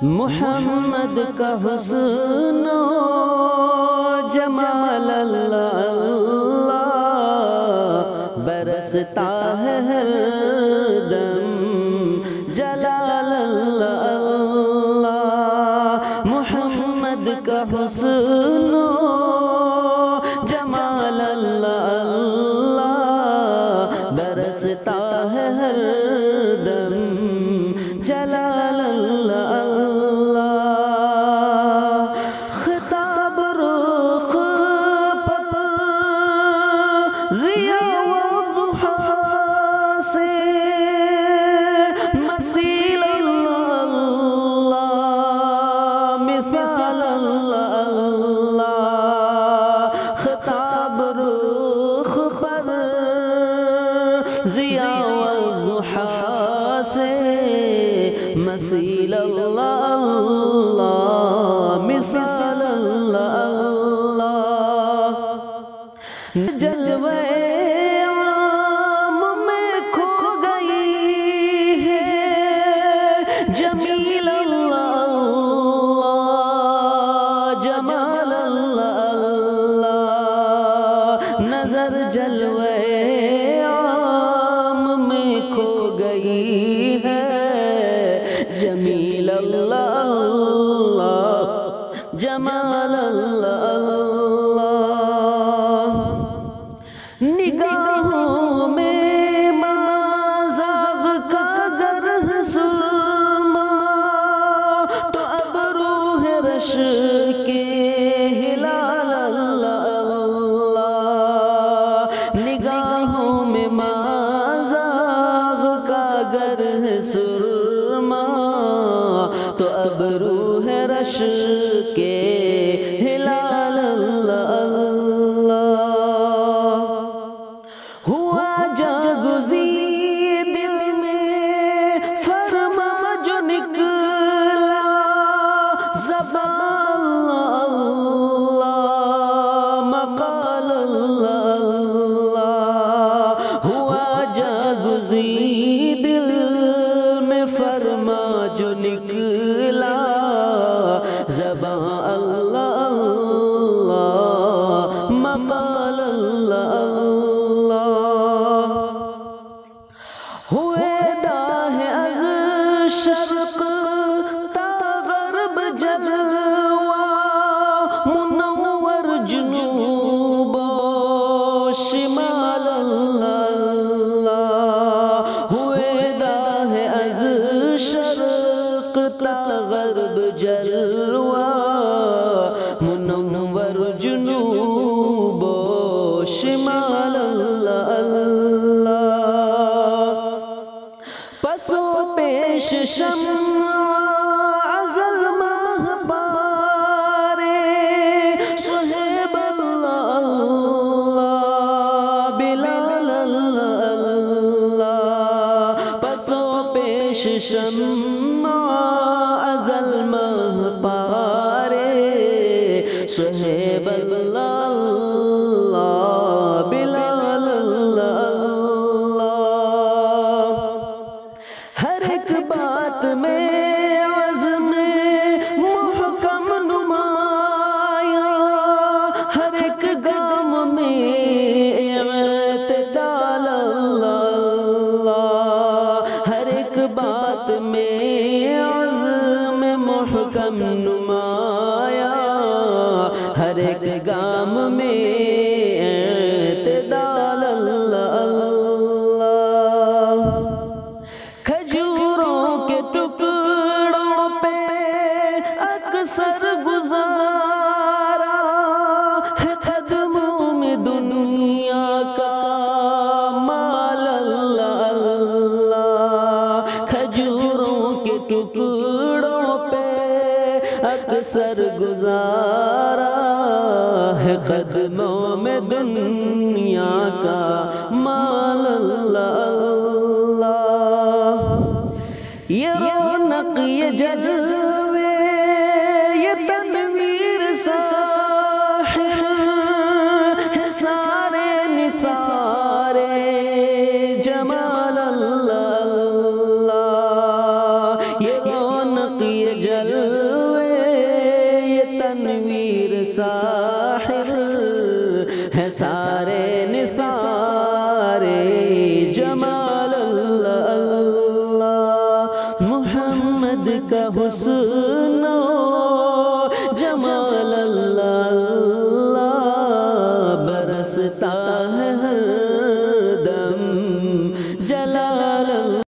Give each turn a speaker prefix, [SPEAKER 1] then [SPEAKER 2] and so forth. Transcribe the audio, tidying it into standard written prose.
[SPEAKER 1] محمد کا حسن و جمال اللہ برستا ہے ہر دم جلال اللہ محمد کا حسن و جمال اللہ برستا ہے ہر دم جلال اللہ خطاب رخ پر ضیاء و ضحا سے مثیل اللہ مثال اللہ خطاب رخ پر ضیاء و ضحا سے مثیل اللہ مثال اللہ جلوے عام میں کھو گئی ہے جمیل اللہ جمال اللہ نظر جلوے عام میں کھو گئی ہے جمیل اللہ جمال اللہ نگاہوں میں مازاغ کا گر سرما تو ابرو ہے رش کے ہلال اللہ نگاہوں میں مازاغ کا گر سرما تو ابرو ہے رش کے ہلال اللہ ہوا جاگزی دل میں فرما جو نکلا زبان اللہ مقال اللہ ہوا جاگزی دل میں فرما جو نکلا زبان اللہ اللہ مقال اللہ ہوئے داہ از شرق تا غرب جلوہ منور جنوب و شمال اللہ ہوئے داہ از شرق تا غرب جلوہ منور جنوب و شمال اللہ پسو پیش شمع ازل ماہ پارے صہیب اللہ بلال اللہ پسو پیش شمع ازل ماہ پارے صہیب اللہ بلال اللہ ہر ایک بات میں عزم محکم نمایاں ہر ایک گام میں اعتدال اللہ ہر ایک بات میں عزم محکم نمایاں ہر ایک گام میں اعتدال اللہ کھجوروں کے ٹکڑوں پہ اکثر گزارا ہے قدموں میں دنیا کا مال اللہ کھجوروں کے ٹکڑوں پہ اکثر گزارا ہے قدموں میں دنیا کا مال اللہ یہ رونق یہ جلوے یہ تنویر ساحر ہے سارے نثارے جمال اللہ یہ رونق یہ جلوے یہ تنویر ساحر ہے سارے نثار جمال اللہ محمد کا حسن و جمال اللہ برستا ہے